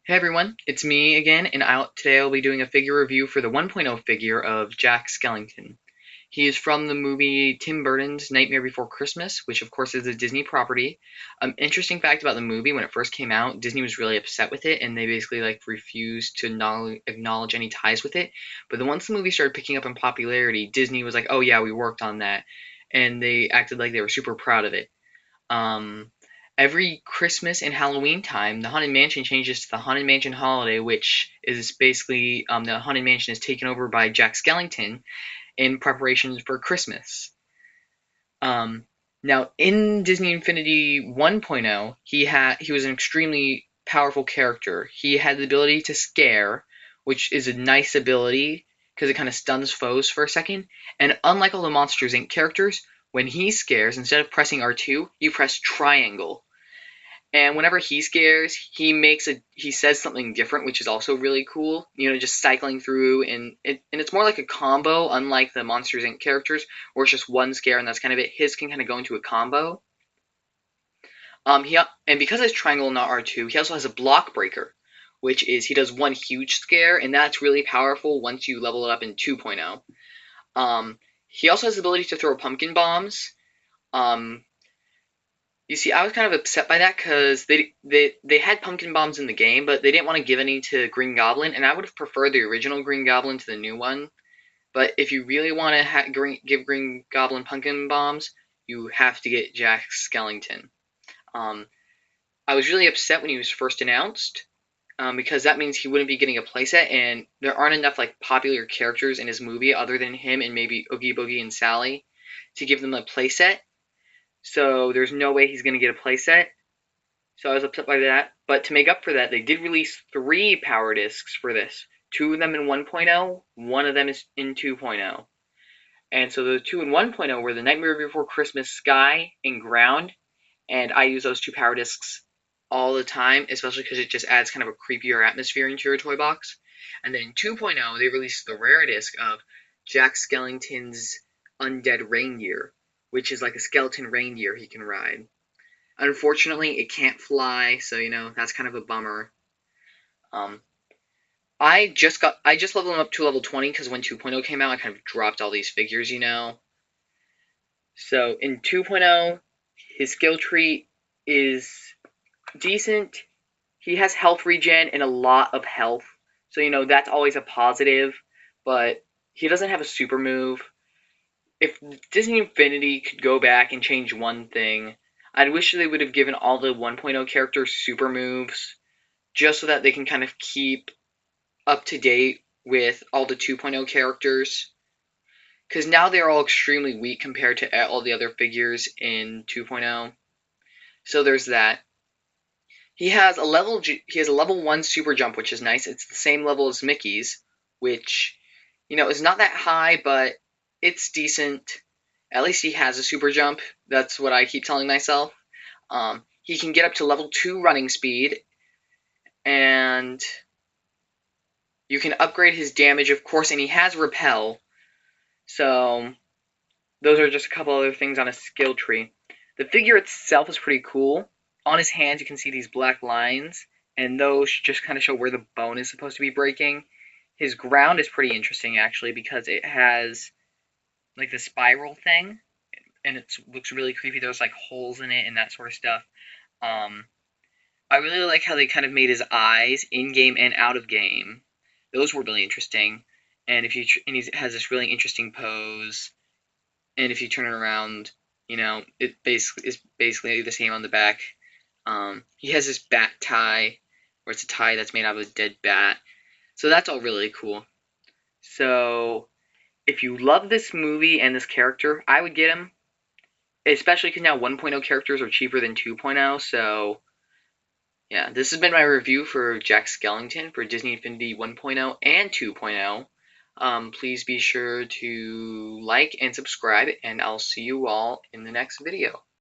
Hey everyone, it's me again, and today I'll be doing a figure review for the 1.0 figure of Jack Skellington. He is from the movie Tim Burton's Nightmare Before Christmas, which of course is a Disney property. Interesting fact about the movie, when it first came out, Disney was really upset with it, and they basically refused to acknowledge any ties with it. But then once the movie started picking up in popularity, Disney was like, oh yeah, we worked on that, and they acted like they were super proud of it. Um, every Christmas and Halloween time, the Haunted Mansion changes to the Haunted Mansion Holiday, which is basically the Haunted Mansion is taken over by Jack Skellington in preparations for Christmas. Um, now, in Disney Infinity 1.0, he was an extremely powerful character. He had the ability to scare, which is a nice ability because it kind of stuns foes for a second. And unlike all the Monsters Inc. characters, when he scares, instead of pressing R2, you press triangle. And whenever he scares, he says something different, which is also really cool. You know, just cycling through, and it's more like a combo, unlike the Monsters Inc. characters, where it's just one scare and that's kind of it. His can kind of go into a combo. And because it's triangle not R2, he also has a block breaker, which is he does one huge scare, and that's really powerful once you level it up in 2.0. He also has the ability to throw pumpkin bombs. Um, You see, I was kind of upset by that because they had pumpkin bombs in the game, but they didn't want to give any to Green Goblin, and I would have preferred the original Green Goblin to the new one. But if you really want to give Green Goblin pumpkin bombs, you have to get Jack Skellington. Um, I was really upset when he was first announced, because that means he wouldn't be getting a playset, and there aren't enough popular characters in his movie other than him and maybe Oogie Boogie and Sally to give them a playset. So there's no way he's going to get a playset. So I was upset by that. But to make up for that, they did release 3 power discs for this. 2 of them in 1.0, one of them is in 2.0. And so the 2 in 1.0 were the Nightmare Before Christmas Sky and Ground. And I use those 2 power discs all the time, especially because it just adds kind of a creepier atmosphere into your toy box. And then in 2.0, they released the rare disc of Jack Skellington's Undead Reindeer, which is like a skeleton reindeer he can ride. Unfortunately, it can't fly, so that's kind of a bummer. Um, I just leveled him up to level 20 because when 2.0 came out, I kind of dropped all these figures. So in 2.0, his skill tree is decent. He has health regen and a lot of health, so that's always a positive. But he doesn't have a super move. If Disney Infinity could go back and change one thing, I'd wish they would have given all the 1.0 characters super moves, just so that they can kind of keep up to date with all the 2.0 characters. Because now they're all extremely weak compared to all the other figures in 2.0. So there's that. He has a level 1 super jump, which is nice. It's the same level as Mickey's, which is not that high, but it's decent. At least he has a super jump. That's what I keep telling myself. He can get up to level 2 running speed, and you can upgrade his damage, of course, and he has repel. So those are just a couple other things on his skill tree. The figure itself is pretty cool. On his hands, you can see these black lines, and those just kind of show where the bone is supposed to be breaking. His ground is pretty interesting, actually, because it has like the spiral thing, and it looks really creepy. There's like holes in it and that sort of stuff. I really like how they kind of made his eyes in game and out of game. Those were really interesting. And he has this really interesting pose. And if you turn it around, it basically is basically the same on the back. He has this bat tie, where it's a tie that's made out of a dead bat. So that's all really cool. So if you love this movie and this character, I would get him. Especially because now 1.0 characters are cheaper than 2.0, so yeah, this has been my review for Jack Skellington for Disney Infinity 1.0 and 2.0. Please be sure to like and subscribe, and I'll see you all in the next video.